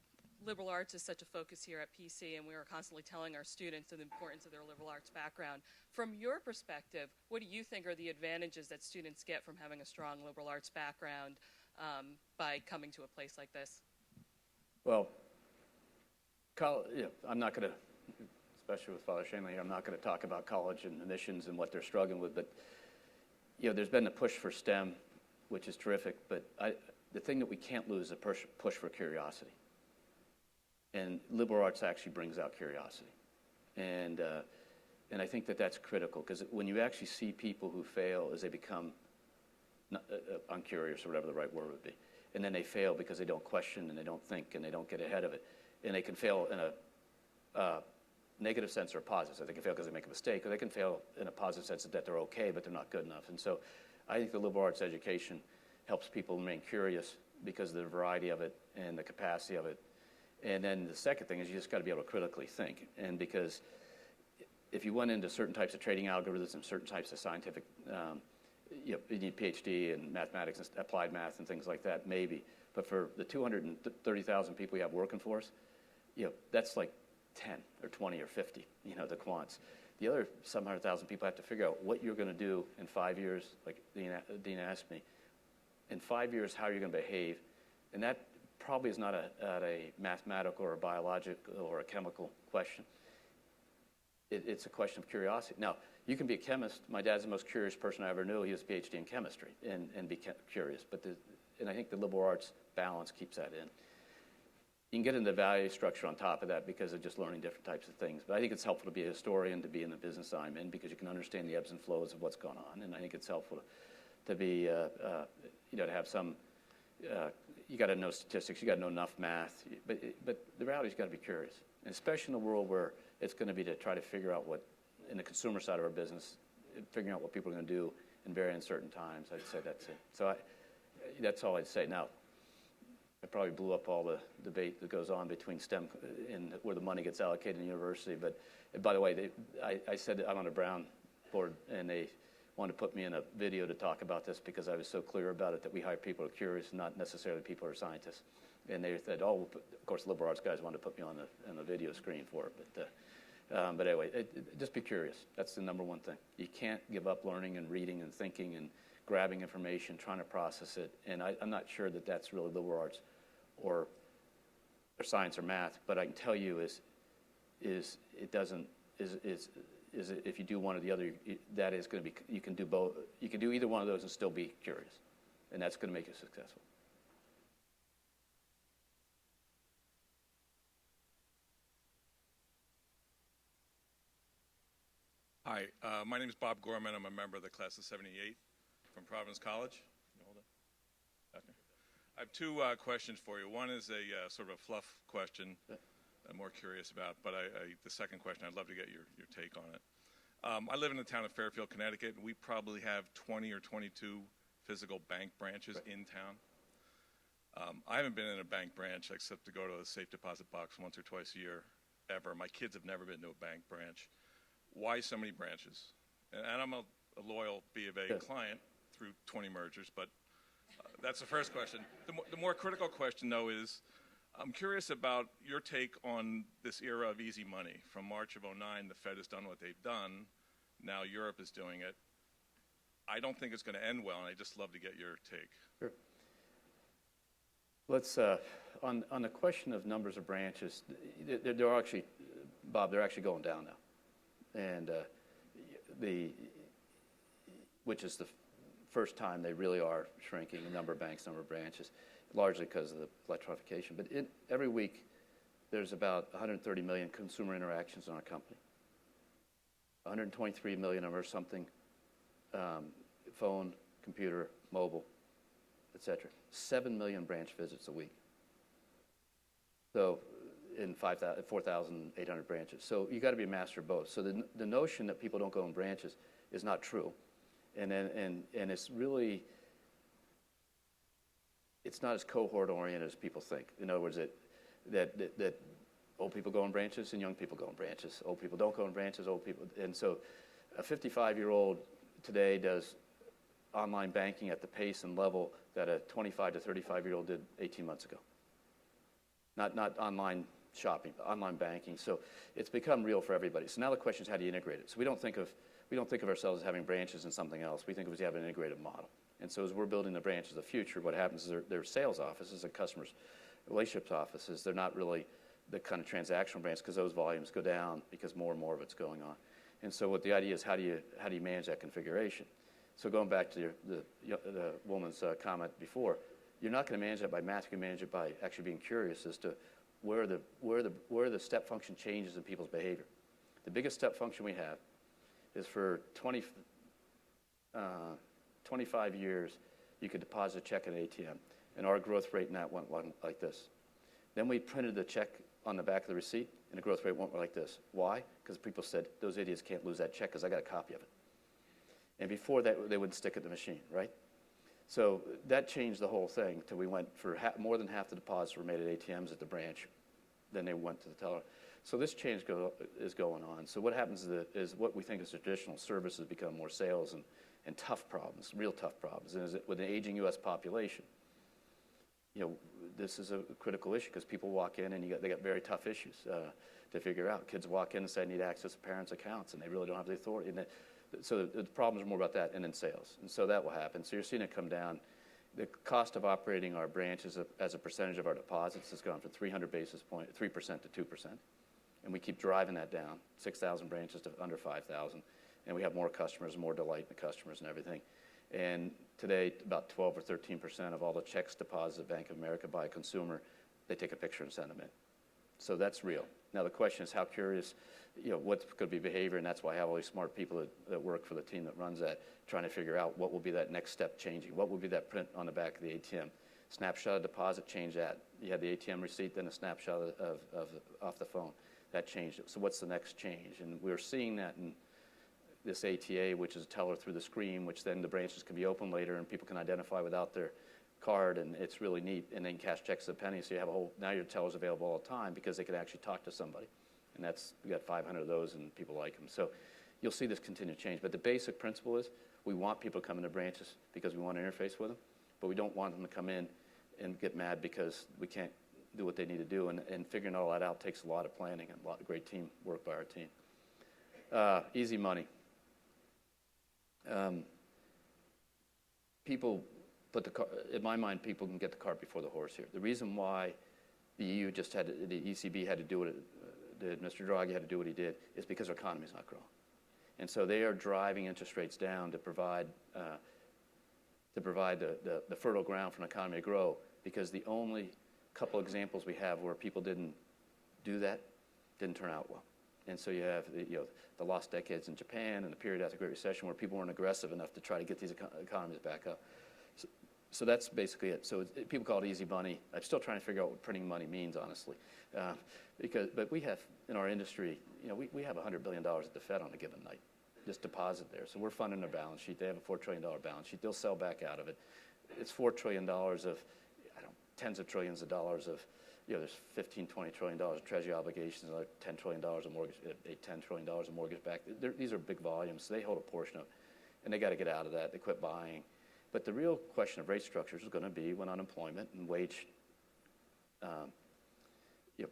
[SPEAKER 7] liberal arts is such a focus here at PC, and we are constantly telling our students the importance of their liberal arts background. From your perspective, what do you think are the advantages that students get from having a strong liberal arts background by coming to a place like this?
[SPEAKER 4] well, I'm not going to, especially with Father Shanley here, I'm not going to talk about college and admissions and what they're struggling with, but there's been a push for STEM, which is terrific, but the thing that we can't lose is a push for curiosity. And liberal arts actually brings out curiosity. And I think that that's critical, because when you actually see people who fail as they become uncurious, or whatever the right word would be, and then they fail because they don't question and they don't think and they don't get ahead of it, and they can fail in a negative sense or a positive sense. They can fail because they make a mistake, or they can fail in a positive sense that they're okay, but they're not good enough. And so I think the liberal arts education helps people remain curious because of the variety of it and the capacity of it. And then the second thing is you just got to be able to critically think. And because if you went into certain types of trading algorithms and certain types of scientific, you need PhD in mathematics and applied math and things like that, maybe. But for the 230,000 people we have working for us, that's like 10 or 20 or 50, the quants. The other 700,000 people have to figure out what you're going to do in 5 years, like Dean asked me. In 5 years, how are you going to behave? And that probably is not a mathematical or a biological or a chemical question. It's a question of curiosity. Now, you can be a chemist. My dad's the most curious person I ever knew. He was a PhD in chemistry and be curious. And I think the liberal arts balance keeps that in. You can get into the value structure on top of that because of just learning different types of things. But I think it's helpful to be a historian, to be in the business I'm in, because you can understand the ebbs and flows of what's going on. And I think it's helpful to be, to have some, you got to know statistics, you got to know enough math. But the reality is you got to be curious. And especially in a world where it's going to be to try to figure out what, in the consumer side of our business, figuring out what people are going to do in very uncertain times. I'd say that's it. So that's all I'd say. Now, I probably blew up all the debate that goes on between STEM and where the money gets allocated in the university. But by the way, I said that I'm on a Brown board, and they wanted to put me in a video to talk about this because I was so clear about it that we hire people who are curious, not necessarily people who are scientists. And they said, oh, of course, liberal arts guys wanted to put me on the video screen for it. But anyway, just be curious. That's the number one thing. You can't give up learning and reading and thinking and grabbing information, trying to process it. And I'm not sure that that's really liberal arts or science or math. But I can tell you if you do one or the other, that is going to be, you can do both. You can do either one of those and still be curious. And that's going to make you successful.
[SPEAKER 8] Hi, my name is Bob Gorman. I'm a member of the class of '78 from Providence College. Can you hold it? Okay. I have two questions for you. One is a sort of a fluff question I'm more curious about, but the second question, I'd love to get your take on it. I live in the town of Fairfield, Connecticut, and we probably have 20 or 22 physical bank branches in town. I haven't been in a bank branch except to go to a safe deposit box once or twice a year, ever. My kids have never been to a bank branch. Why so many branches? And I'm a loyal B of A client through 20 mergers, but that's the first question. The more critical question, though, is I'm curious about your take on this era of easy money. From March of '09, the Fed has done what they've done. Now Europe is doing it. I don't think it's going to end well, and I'd just love to get your take.
[SPEAKER 4] Sure. Let's, on the question of numbers of branches, they're actually, Bob, they're actually going down now. And which is the first time they really are shrinking, the number of banks, number of branches, largely because of the electronification. But every week, there's about 130 million consumer interactions in our company. 123 million of them are something, phone, computer, mobile, et cetera. 7 million branch visits a week. So in 4,800 branches. So you got to be a master of both. So the notion that people don't go in branches is not true. And it's really, it's not as cohort oriented as people think. In other words, that old people go in branches and young people go in branches. Old people don't go in branches, old people. And so a 55-year-old today does online banking at the pace and level that a 25 to 35-year-old did 18 months ago. Not online shopping, but online banking. So it's become real for everybody. So now the question is, how do you integrate it? So we don't think of ourselves as having branches and something else. We think of it as having an integrated model. And so as we're building the branches of the future, what happens is they're sales offices and customers relationships offices. They're not really the kind of transactional branches because those volumes go down because more and more of it's going on. And so what the idea is, how do you manage that configuration? So going back to the woman's comment before, you're not going to manage that by math. You can manage it by actually being curious as to where the step function changes in people's behavior. The biggest step function we have is for 25 years, you could deposit a check at an ATM, and our growth rate in that went like this. Then we printed the check on the back of the receipt, and the growth rate went like this. Why? Because people said, those idiots can't lose that check because I got a copy of it. And before that, they wouldn't stick it in the machine, right? So that changed the whole thing until we went for more than half the deposits were made at ATMs at the branch. Then they went to the teller. So this change is going on. So what happens is what we think is traditional services become more sales and tough problems, real tough problems. And with an aging U.S. population, this is a critical issue because people walk in and they got very tough issues to figure out. Kids walk in and say, I need access to parents' accounts, and they really don't have the authority. So the problems are more about that and then sales. And so that will happen. So you're seeing it come down. The cost of operating our branches as a percentage of our deposits has gone from 300 basis points, 3% to 2%. And we keep driving that down, 6,000 branches to under 5,000. And we have more customers, more delight in the customers and everything. And today, about 12 or 13% of all the checks deposited at Bank of America by a consumer, they take a picture and send them in. So that's real. Now the question is how curious, what's going to be behavior, and that's why I have all these smart people that work for the team that runs that, trying to figure out what will be that next step changing. What will be that print on the back of the ATM? Snapshot of deposit, change that. You had the ATM receipt, then a snapshot of off the phone. That changed it. So what's the next change? And we're seeing that in this ATA, which is a teller through the screen, which then the branches can be open later and people can identify without their card, and it's really neat. And then cash checks a penny, so you have now your teller's available all the time because they can actually talk to somebody. And we got 500 of those and people like them. So you'll see this continue to change. But the basic principle is we want people to come into branches because we want to interface with them, but we don't want them to come in and get mad because we can't do what they need to do. And figuring all that out takes a lot of planning and a lot of great team work by our team. Easy money. People in my mind, people can get the cart before the horse here. The reason why the ECB had to do what Mr. Draghi had to do what he did is because our economy is not growing. And so they are driving interest rates down to provide the fertile ground for an economy to grow, because the only couple examples we have where people didn't do that didn't turn out well. And so you have the lost decades in Japan and the period after the Great Recession where people weren't aggressive enough to try to get these economies back up. So that's basically it. So people call it easy money. I'm still trying to figure out what printing money means, honestly. But we have, in our industry, we have $100 billion at the Fed on a given night, just deposit there. So we're funding their balance sheet. They have a $4 trillion balance sheet. They'll sell back out of it. It's $4 trillion of, tens of trillions of dollars of, there's $15, $20 trillion of treasury obligations, another $10 trillion of mortgage, $10 trillion of mortgage back. These are big volumes, so they hold a portion of it. And they got to get out of that. They quit buying. But the real question of rate structures is going to be when unemployment and wage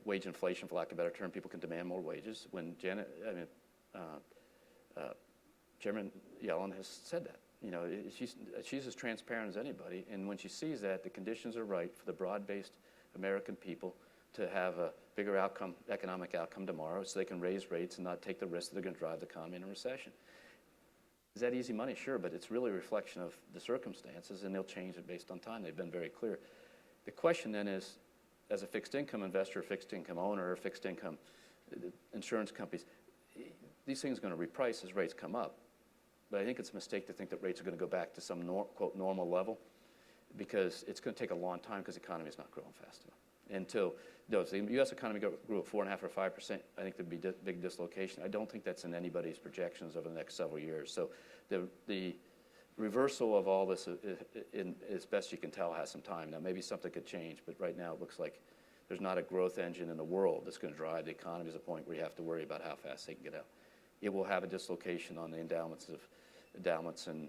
[SPEAKER 4] inflation, for lack of a better term, people can demand more wages. When Chairman Yellen has said that. She's as transparent as anybody, and when she sees that, the conditions are right for the broad-based American people to have a bigger economic outcome tomorrow, so they can raise rates and not take the risk that they're going to drive the economy into a recession. Is that easy money? Sure, but it's really a reflection of the circumstances, and they'll change it based on time. They've been very clear. The question then is, as a fixed income investor, fixed income owner, or fixed income insurance companies, these things are going to reprice as rates come up. But I think it's a mistake to think that rates are going to go back to some quote normal level, because it's going to take a long time because the economy is not growing fast enough. until if the U.S. economy grew at 4.5% or 5%, I think there'd be big dislocation. I don't think that's in anybody's projections over the next several years. So the reversal of all this, as best you can tell, has some time. Now, maybe something could change, but right now it looks like there's not a growth engine in the world that's going to drive the economy to the point where you have to worry about how fast they can get out. It will have a dislocation on the endowments and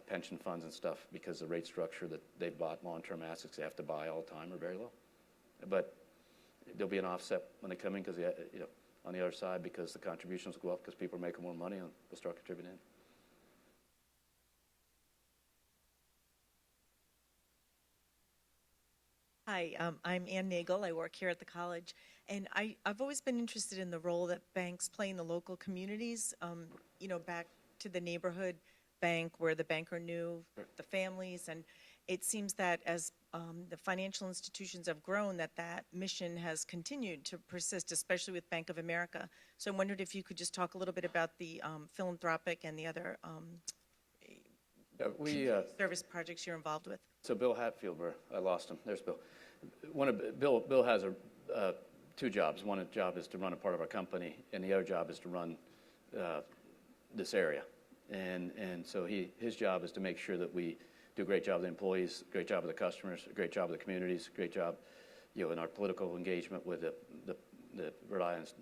[SPEAKER 4] pension funds and stuff, because the rate structure that they've bought long-term assets they have to buy all the time are very low. But there'll be an offset when they come in, because on the other side, because the contributions go up because people are making more money and they'll start contributing in.
[SPEAKER 9] Hi, I'm Ann Nagel. I work here at the college, and I've always been interested in the role that banks play in the local communities. Back to the neighborhood bank where the banker knew the families, and it seems that as the financial institutions have grown, that mission has continued to persist, especially with Bank of America. So I wondered if you could just talk a little bit about the philanthropic and the other service projects you're involved with.
[SPEAKER 4] So Bill Hatfield, I lost him. There's Bill. Bill has two jobs. One job is to run a part of our company, and the other job is to run this area. And so his job is to make sure that we do a great job of the employees, a great job of the customers, a great job of the communities, a great job, in our political engagement with the Rhode Island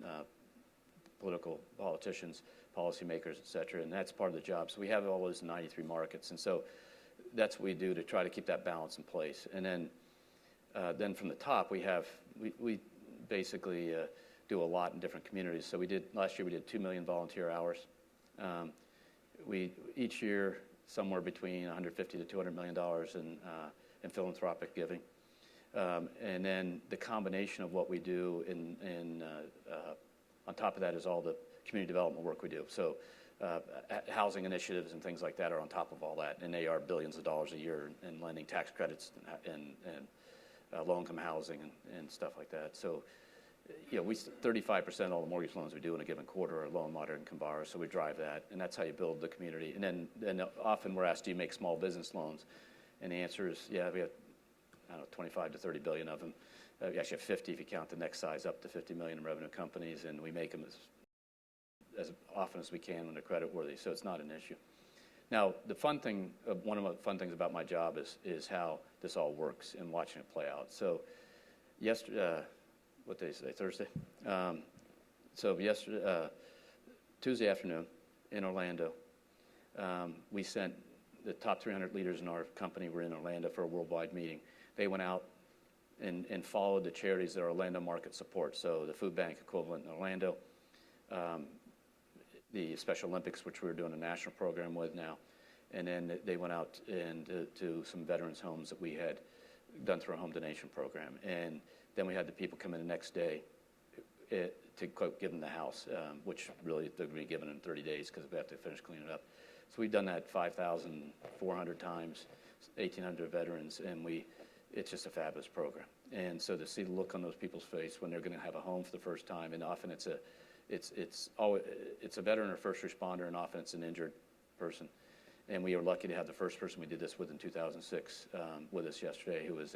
[SPEAKER 4] political politicians, policymakers, et cetera. And that's part of the job. So we have all those 93 markets, and so that's what we do to try to keep that balance in place. And then from the top, we basically do a lot in different communities. So last year we did 2 million volunteer hours. Each year, somewhere between $150 to $200 million in philanthropic giving. And then the combination of what we do on top of that is all the community development work we do. So housing initiatives and things like that are on top of all that, and they are billions of dollars a year in lending, tax credits, and low-income housing and stuff like that. So 35% of all the mortgage loans we do in a given quarter are low and moderate income borrowers, so we drive that, and that's how you build the community. And then often we're asked, do you make small business loans? And the answer is, yeah, we have 25 to 30 billion of them. We actually have 50 if you count the next size up to 50 million in revenue companies, and we make them as often as we can when they're credit worthy, so it's not an issue. Now, one of the fun things about my job is how this all works and watching it play out. So yesterday, what day is today, Thursday? Tuesday afternoon in Orlando, we sent the top 300 leaders in our company were in Orlando for a worldwide meeting. They went out and followed the charities that Orlando market supports. So the food bank equivalent in Orlando, the Special Olympics, which we're doing a national program with now, and then they went out to some veterans' homes that we had done through a home donation program. And then we had the people come in the next day to quote, give them the house, which really they're going to be given in 30 days because we have to finish cleaning it up. So we've done that 5,400 times, 1,800 veterans, and it's just a fabulous program. And so to see the look on those people's face when they're going to have a home for the first time, and often it's a veteran or first responder, and often it's an injured person. And we were lucky to have the first person we did this with in 2006 with us yesterday, who was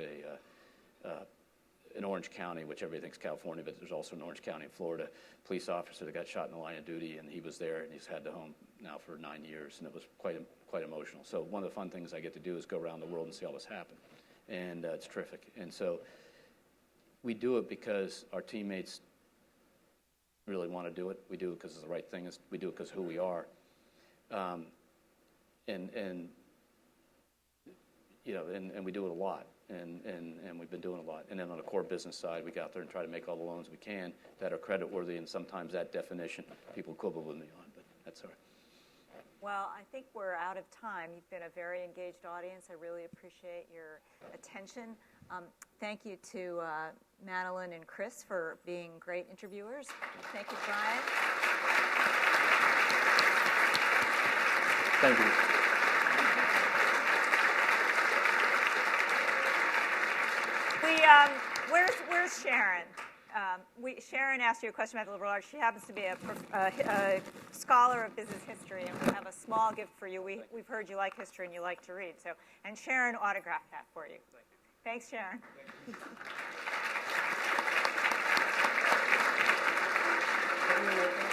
[SPEAKER 4] in Orange County, which everybody thinks California, but there's also an Orange County in Florida, police officer that got shot in the line of duty, and he was there, and he's had the home now for 9 years, and it was quite emotional. So one of the fun things I get to do is go around the world and see all this happen, and it's terrific. And so we do it because our teammates really want to do it. We do it because it's the right thing. We do it because of who we are, and we do it a lot. And we've been doing a lot. And then on the core business side, we go out there and try to make all the loans we can that are credit worthy, and sometimes that definition people quibble with me on, but that's all right.
[SPEAKER 1] Well, I think we're out of time. You've been a very engaged audience. I really appreciate your attention. Thank you to Madeline and Chris for being great interviewers. Thank you, Brian.
[SPEAKER 3] Thank you.
[SPEAKER 1] Where's Sharon? Sharon asked you a question about the liberal arts. She happens to be a scholar of business history, and we have a small gift for you. We've heard you like history and you like to read, and Sharon autographed that for you. Thanks, Sharon. Thank you.
[SPEAKER 2] in the neighborhood.